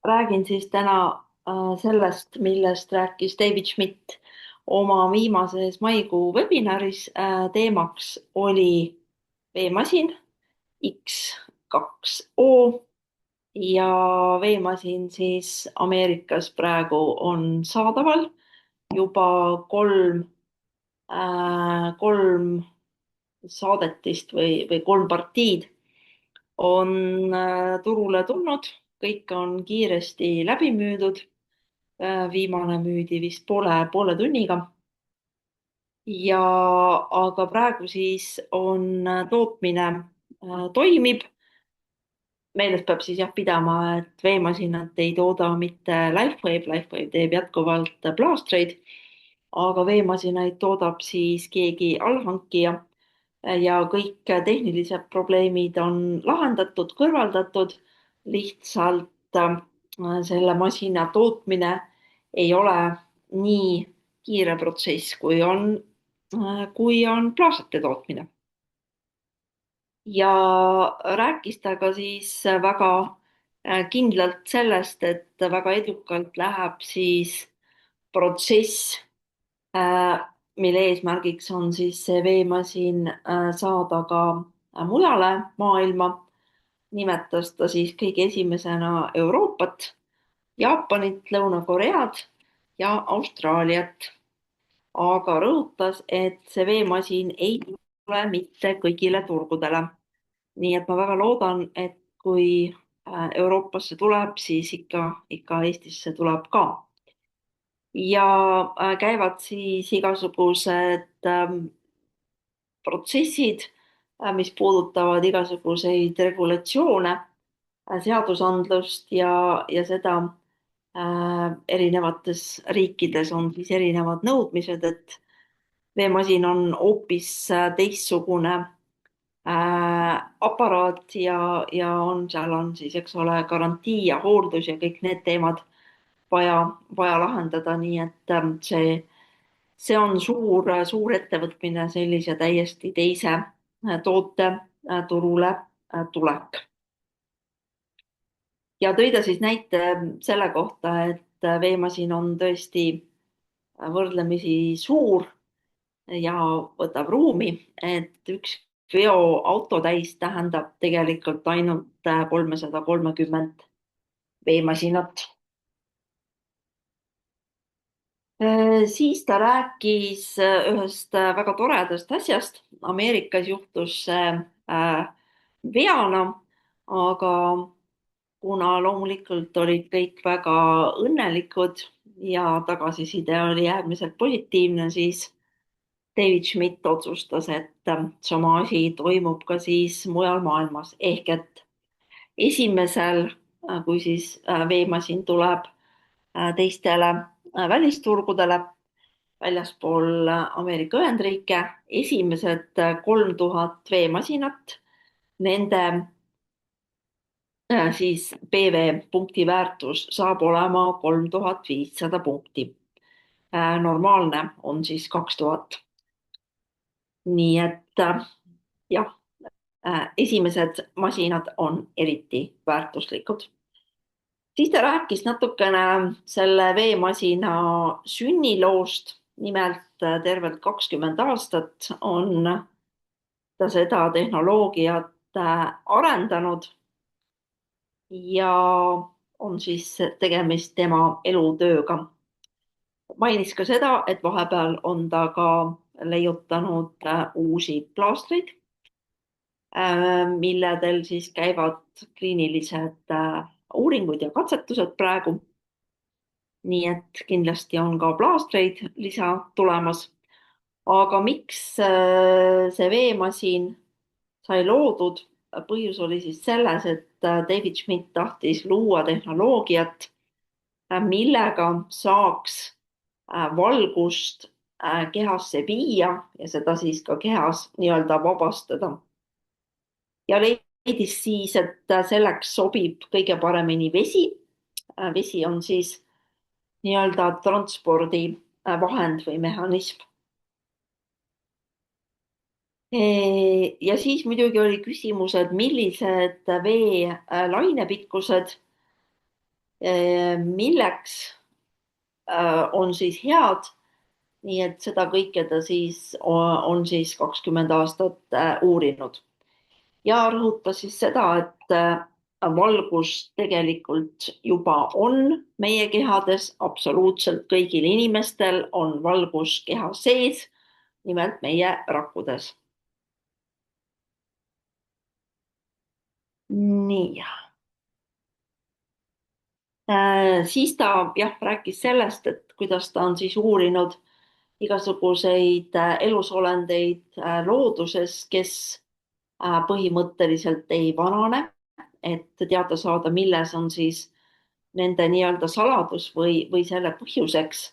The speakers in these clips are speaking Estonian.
räägin siis täna sellest, millest rääkis David Schmidt oma viimases maikuu webinaris. Teemaks oli veemasin X2O ja veemasin siis Ameerikas praegu on saadaval juba kolm saadetist või kolm partiid on turule tulnud, kõik on kiiresti läbi müüdud. Viimane müüdi vist poole tunniga. Ja aga praegu siis on tootmine toimib. Meeles peab siis jah pidama, et veemasinat ei tooda mitte Lifewave, Lifewave teeb jätkuvalt plaastreid, aga veemasinaid toodab siis keegi allhankija ja kõik tehnilised probleemid on lahendatud, kõrvaldatud. Lihtsalt selle masina tootmine ei ole nii kiire protsess, kui on plaasrite tootmine. Ja rääkis ta ka siis väga kindlalt sellest, et väga edukalt läheb siis protsess, mille eesmärgiks on siis see veemasin saada ka mujale maailma. Nimetas ta siis kõige esimesena Euroopat, Jaapanit, Lõuna-Koread ja Austraaliat. Aga rõhutas, et see veemasin ei tule mitte kõigile turgudele. Nii et ma väga loodan, et kui Euroopasse tuleb, siis ikka Eestisse tuleb ka. Ja käivad siis igasugused protsessid, mis puudutavad igasuguseid regulatsioone, seadusandlust ja seda erinevates riikides on siis erinevad nõudmised, et veemasin on hoopis teistsugune aparaat ja seal on siis, eks ole, garantii ja hooldus ja kõik need teemad vaja lahendada, nii et see on suur ettevõtmine, sellise täiesti teise toote turule tulek. Ja tõi ta siis näite selle kohta, et veemasin on tõesti võrdlemisi suur ja võtab ruumi, et üks veoauto täis tähendab tegelikult ainult 330 veemasinat. Siis ta rääkis ühest väga toredast asjast. Ameerikas juhtus see veana, aga kuna loomulikult olid kõik väga õnnelikud ja tagasiside oli äärmiselt positiivne, siis David Schmidt otsustas, et sama asi toimub ka siis mujal maailmas. Ehk et esimesel, kui siis veemasin tuleb teistele välisturgudele väljaspool Ameerika Ühendriike, esimesed 3000 veemasinat, nende siis PV punkti väärtus saab olema 3500 punkti. Normaalne on siis 2000. Nii et jah, esimesed masinad on eriti väärtuslikud. Siis ta rääkis natukene selle veemasina sünniloost. Nimelt tervelt 20 aastat on ta seda tehnoloogiat arendanud ja on siis tegemist tema elutööga. Mainis ka seda, et vahepeal on ta ka leiutanud uusi plaastreid, milledel siis käivad kliinilised uuringud ja katsetused praegu. Nii et kindlasti on ka plaastreid lisa tulemas. Aga miks see veemasin sai loodud? Põhjus oli siis selles, et David Schmidt tahtis luua tehnoloogiat, millega saaks valgust kehasse viia ja seda siis ka kehas nii-öelda vabastada. Ja leidis siis, et selleks sobib kõige paremini vesi. Vesi on siis nii-öelda transpordivahend või mehhanism. Ja siis muidugi oli küsimus, et millised vee lainepikkused, milleks on siis head. nii et seda kõike ta siis on siis 20 aastat uurinud ja rõhutas siis seda, et valgus tegelikult juba on meie kehades, absoluutselt kõigil inimestel on valgus keha sees, nimelt meie rakkudes. nii, siis ta jah, rääkis sellest, et kuidas ta on siis uurinud igasuguseid elusolendeid looduses, kes põhimõtteliselt ei vanane, et teada saada, milles on siis nende nii-öelda saladus või selle põhjuseks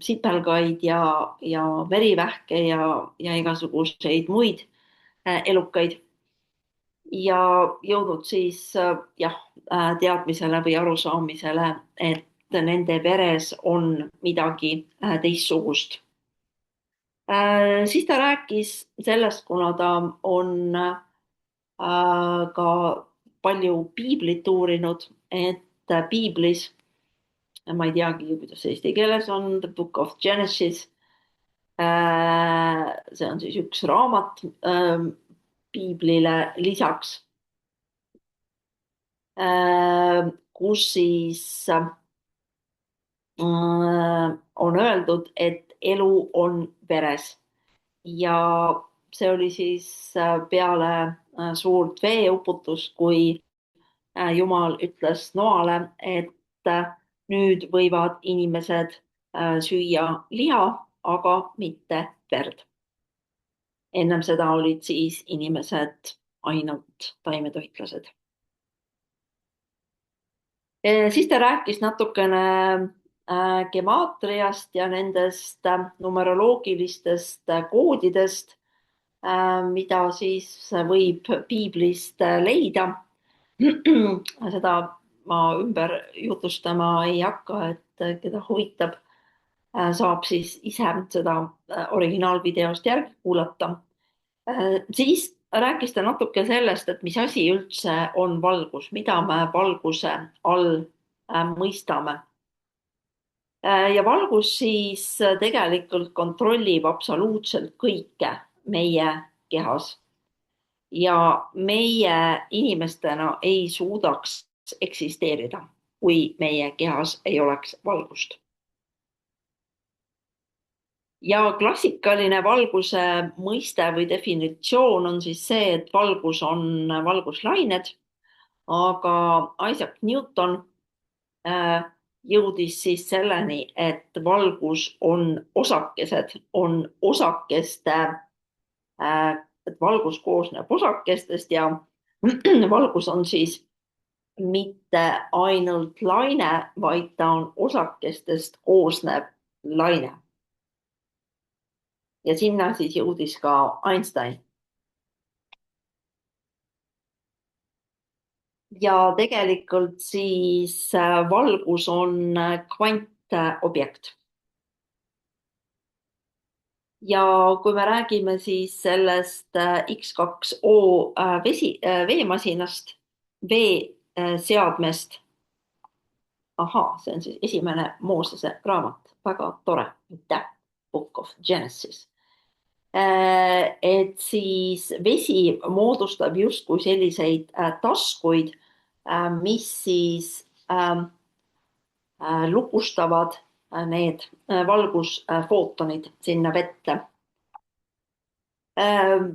sipelgaid ja verivähke ja igasuguseid muid elukaid ja jõudnud siis jah, teadmisele või arusaamisele, et nende veres on midagi teistsugust. Siis ta rääkis sellest, kuna ta on ka palju piiblit uurinud, et piiblis, ma ei teagi, kuidas see eesti keeles on, The Book of Genesis, see on siis üks raamat piiblile lisaks, kus siis on öeldud, et elu on veres ja see oli siis peale suurt veeuputust, kui Jumal ütles Noale, et nüüd võivad inimesed süüa liha, aga mitte verd. ennem seda olid siis inimesed ainult taimetoitlased. Siis ta rääkis natukene gemaatriast ja nendest numeroloogilistest koodidest, mida siis võib piiblist leida. seda ma ümber jutustama ei hakka, et keda huvitab, saab siis ise seda originaalvideost järgi kuulata. Siis rääkis ta natuke sellest, et mis asi üldse on valgus, mida me valguse all mõistame. Ja valgus siis tegelikult kontrollib absoluutselt kõike meie kehas. ja meie inimestena ei suudaks eksisteerida, kui meie kehas ei oleks valgust. ja klassikaline valguse mõiste või definitsioon on siis see, et valgus on valguslained, aga Isaac Newton jõudis siis selleni, et valgus on osakesed, on osakeste, et valgus koosneb osakestest ja valgus on siis mitte ainult laine, vaid ta on osakestest koosnev laine. ja sinna siis jõudis ka Einstein. ja tegelikult siis valgus on kvantobjekt. ja kui me räägime siis sellest X2O veemasinast, veeseadmest, ahaa, see on siis esimene Moosese raamat, väga tore, aitäh, Book of Genesis. Et siis vesi moodustab justkui selliseid taskuid, mis siis lukustavad need valgusfootonid sinna vette.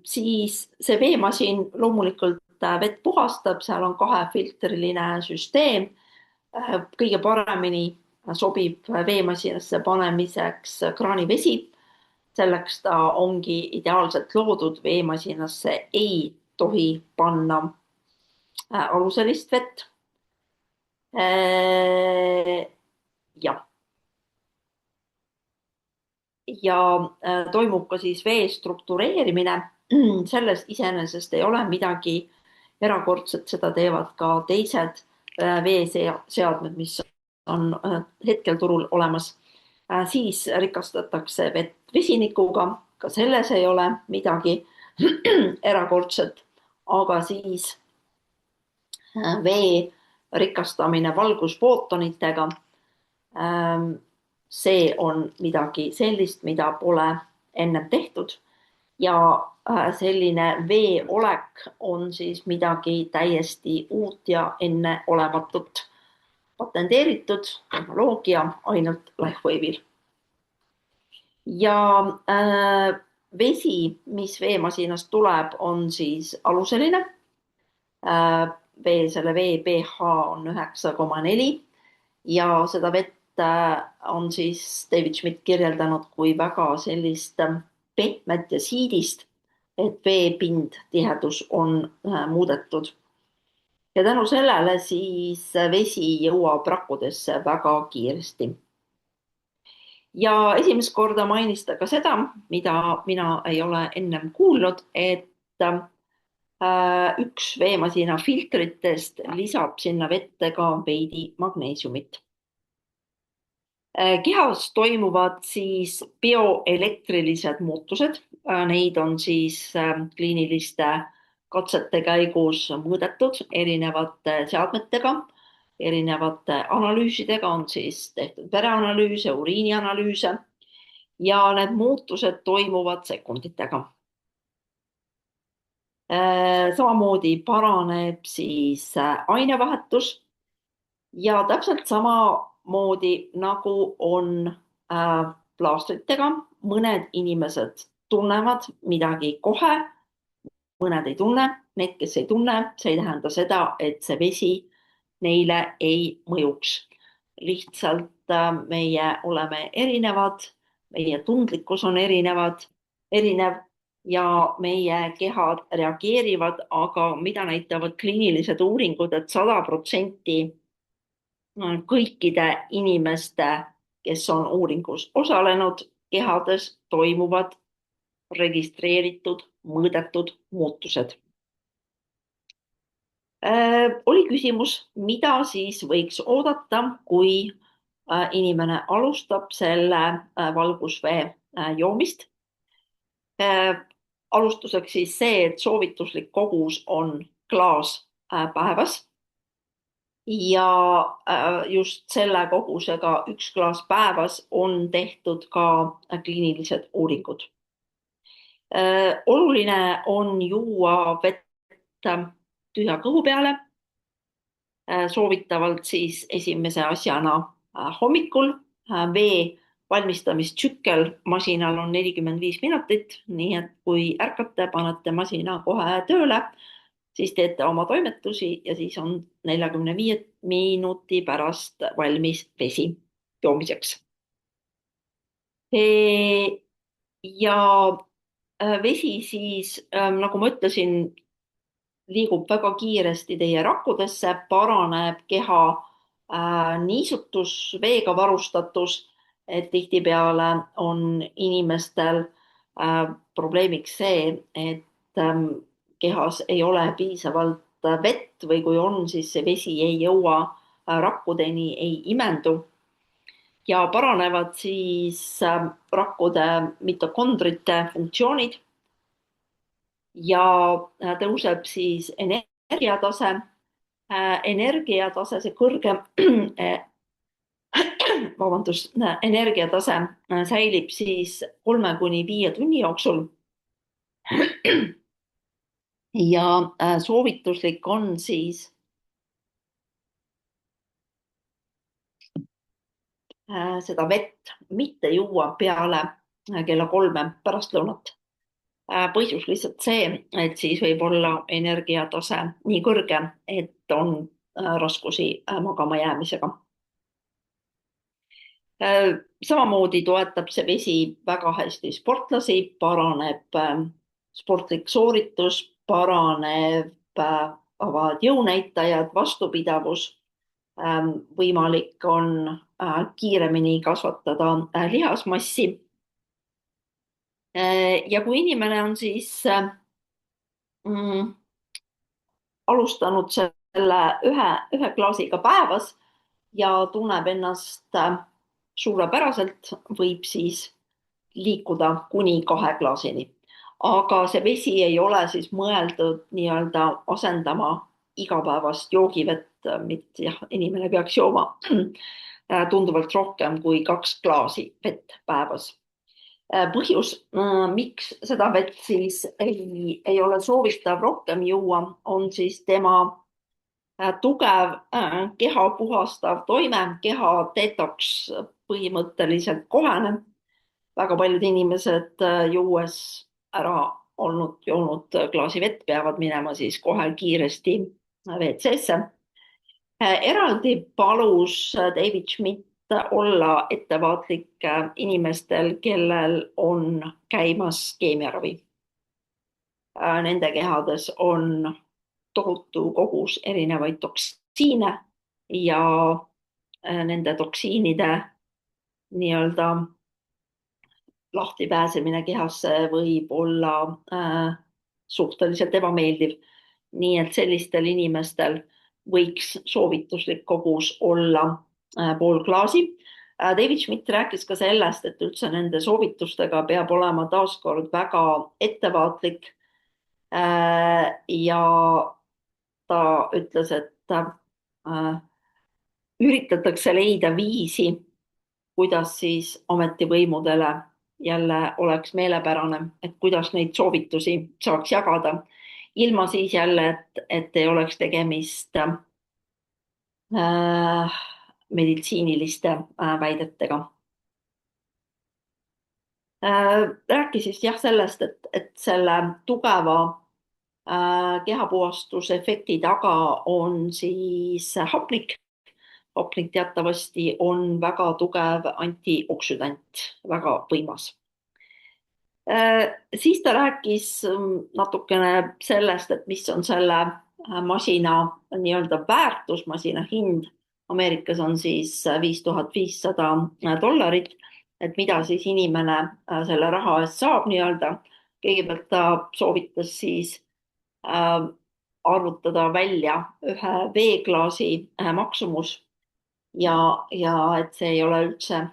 Siis see veemasin loomulikult vett puhastab, seal on kahefiltriline süsteem. kõige paremini sobib veemasinasse panemiseks kraanivesi. selleks ta ongi ideaalselt loodud, veemasinasse ei tohi panna aluselist vett. jah. ja toimub ka siis vee struktureerimine. selles iseenesest ei ole midagi erakordset, seda teevad ka teised veeseadmed, mis on hetkel turul olemas. siis rikastatakse vett vesinikuga ka selles ei ole midagi erakordset, aga siis vee rikastamine valgusfootonitega. See on midagi sellist, mida pole ennem tehtud ja selline vee olek on siis midagi täiesti uut ja enneolematut, patenteeritud tehnoloogia ainult LifeWave'il. Ja vesi, mis veemasinast tuleb, on siis aluseline. Selle vee pH on 9,4 ja seda vett on siis David Schmidt kirjeldanud kui väga sellist pehmet ja siidist, et vee pindtihedus on muudetud. Ja tänu sellele siis vesi jõuab rakkudesse väga kiiresti. Ja esimest korda mainis ta ka seda, mida mina ei ole ennem kuulnud, et üks veemasina filtritest lisab sinna vette ka veidi magneesiumit. Kehas toimuvad siis bioelektrilised muutused. Neid on siis kliiniliste katsete käigus mõõdetud erinevate seadmetega, erinevate analüüsidega, on siis tehtud vereanalüüse, uriinianalüüse ja need muutused toimuvad sekunditega. Samamoodi paraneb siis ainevahetus ja täpselt samamoodi nagu on plaastritega, mõned inimesed tunnevad midagi kohe, mõned ei tunne. Need, kes ei tunne, see ei tähenda seda, et see vesi neile ei mõjuks. Lihtsalt meie oleme erinevad, meie tundlikkus on erinev ja meie kehad reageerivad, aga mida näitavad kliinilised uuringud, et 100% kõikide inimeste, kes on uuringus osalenud, kehades toimuvad registreeritud, mõõdetud muutused. Oli küsimus, mida siis võiks oodata, kui inimene alustab selle valgusvee joomist. Alustuseks siis see, et soovituslik kogus on klaas päevas. Ja just selle kogusega 1 klaas päevas on tehtud ka kliinilised uuringud. Oluline on juua vett tühja kõhu peale, soovitavalt siis esimese asjana hommikul. Vee valmistamistsükkel masinal on 45 minutit, nii et kui ärkate, panete masina kohe tööle, siis teete oma toimetusi ja siis on 45 minuti pärast valmis vesi joomiseks. Ja vesi siis, nagu ma ütlesin, liigub väga kiiresti teie rakkudesse, paraneb keha niisutus, veega varustatus, et tihtipeale on inimestel probleemiks see, et kehas ei ole piisavalt vett või kui on, siis see vesi ei jõua rakkudeni, ei imendu. Ja paranevad siis rakkude mitokondrite funktsioonid ja tõuseb siis energiatase, see kõrge energiatase säilib siis 3–5 tunni jooksul. Ja soovituslik on siis seda vett mitte juua peale kella 3 pärastlõunat. Põhjus lihtsalt see, et siis võib olla energiatase nii kõrge, et on raskusi magama jäämisega. Samamoodi toetab see vesi väga hästi sportlasi, paraneb sportlik sooritus, paraneb jõunäitajad, vastupidavus. Võimalik on kiiremini kasvatada lihasmassi. Ja kui inimene on siis alustanud selle ühe klaasiga päevas ja tunneb ennast suurepäraselt, võib siis liikuda kuni 2 klaasini. aga see vesi ei ole siis mõeldud nii-öelda asendama igapäevast joogivett, mida jah, inimene peaks jooma tunduvalt rohkem kui 2 klaasi vett päevas. Põhjus, miks seda vett siis ei ole soovitav rohkem juua, on siis tema tugev keha puhastav toime, keha detoks põhimõtteliselt koheneb. väga paljud inimesed juues ära joonud klaasi vett peavad minema siis kohe kiiresti WC-sse. eraldi palus David Schmidt olla ettevaatlik inimestel, kellel on käimas keemiaravi. Nende kehades on tohutu kogus erinevaid toksiine ja nende toksiinide nii-öelda lahtipääsemine kehasse võib olla suhteliselt ebameeldiv. nii et sellistel inimestel võiks soovituslik kogus olla pool klaasi. David Schmidt rääkis ka sellest, et üldse nende soovitustega peab olema taaskord väga ettevaatlik. ja ta ütles, et üritatakse leida viisi, kuidas siis ametivõimudele jälle oleks meelepärane, et kuidas neid soovitusi saaks jagada, ilma siis jälle, et ei oleks tegemist meditsiiniliste väidetega. rääkis siis jah sellest, et selle tugeva kehapuhastusefekti taga on siis hapnik. hapnik teatavasti on väga tugev antioksüdant, väga võimas. Siis ta rääkis natukene sellest, et mis on selle masina nii-öelda väärtus, masina hind. Ameerikas on siis $5500, et mida siis inimene selle raha eest saab nii-öelda. kõigepealt ta soovitas siis arvutada välja ühe veeklaasi maksumus ja et see ei ole üldse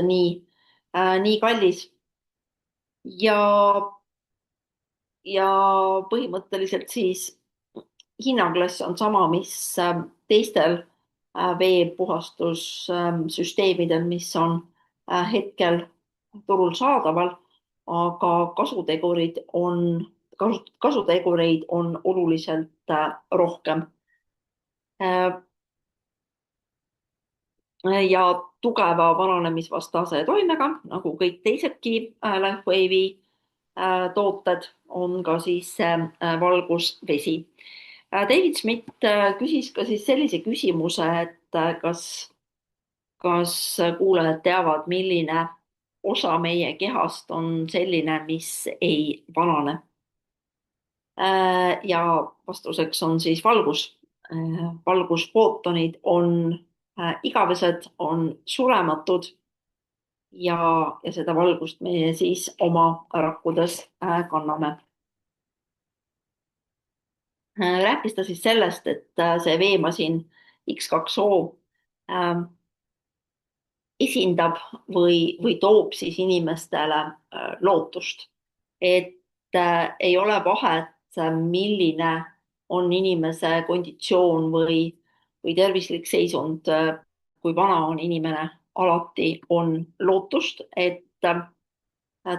nii kallis. ja põhimõtteliselt siis hinnaklass on sama, mis teistel veepuhastussüsteemidel, mis on hetkel turul saadaval, aga kasutegureid on oluliselt rohkem. ja tugeva vananemisvastase toimega, nagu kõik teisedki LifeWave'i tooted, on ka siis valgusvesi. David Schmidt küsis ka siis sellise küsimuse, et kas kuulajad teavad, milline osa meie kehast on selline, mis ei vanane. ja vastuseks on siis valgus. valgusfootonid on igavesed, on surematud ja seda valgust meie siis oma rakkudes kanname. rääkis ta siis sellest, et see veemasin X2O esindab või toob siis inimestele lootust, et ei ole vahet, milline on inimese konditsioon või tervislik seisund, kui vana on inimene, alati on lootust, et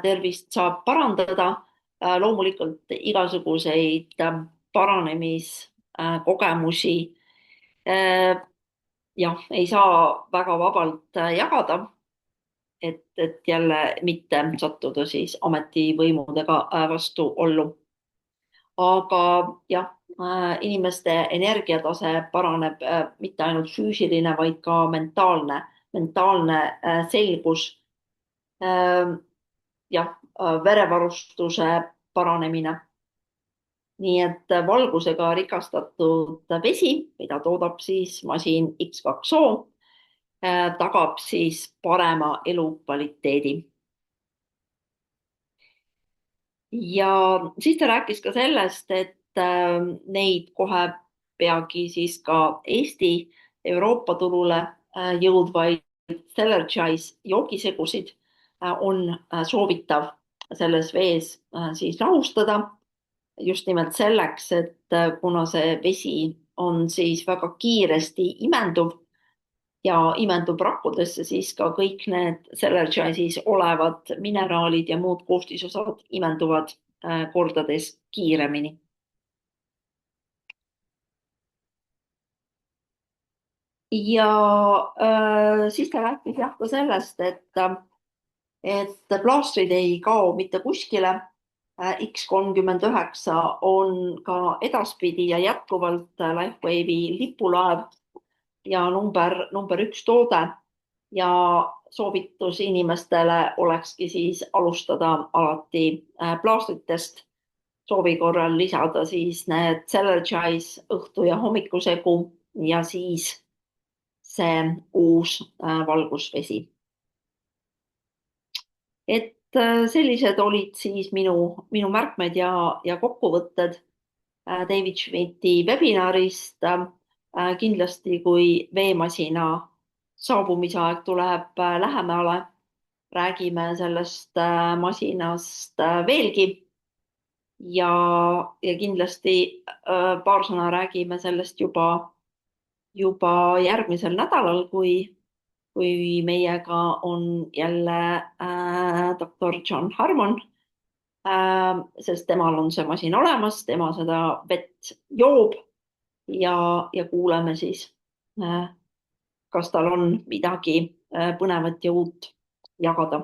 tervist saab parandada. loomulikult igasuguseid paranemiskogemusi jah, ei saa väga vabalt jagada, et jälle mitte sattuda siis ametivõimudega vastuollu. aga jah, inimeste energiatase paraneb, mitte ainult füüsiline, vaid ka mentaalne selgus. jah, verevarustuse paranemine. nii et valgusega rikastatud vesi, mida toodab siis masin X2O, tagab siis parema elukvaliteedi. ja siis ta rääkis ka sellest, et neid kohe peagi siis ka Eesti Euroopa turule jõudvaid Celergise joogisegusid on soovitav selles vees siis lahustada just nimelt selleks, et kuna see vesi on siis väga kiiresti imenduv ja imendub rakkudesse, siis ka kõik need Celergise'is olevad mineraalid ja muud koostisosad imenduvad kordades kiiremini. Ja siis ta rääkis jah ka sellest, et plaastrid ei kao mitte kuskile. X39 on ka edaspidi ja jätkuvalt Lifewave'i lipulaev ja number üks toode ja soovitus inimestele olekski siis alustada alati plaastritest, soovi korral lisada siis need Celergise õhtu ja hommikusegu ja siis see uus valgusvesi. Et sellised olid siis minu märkmed ja kokkuvõtted David Schmidti webinarist. Kindlasti, kui veemasina saabumise aeg tuleb lähemale, räägime sellest masinast veelgi ja kindlasti paar sõna räägime sellest juba järgmisel nädalal, kui meiega on jälle doktor John Harmon, sest temal on see masin olemas, tema seda vett joob ja kuuleme siis, kas tal on midagi põnevat ja uut jagada.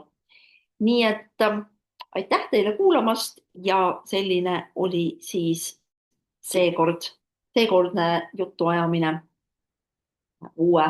Nii et aitäh teile kuulamast ja selline oli siis seekordne jutuajamine uue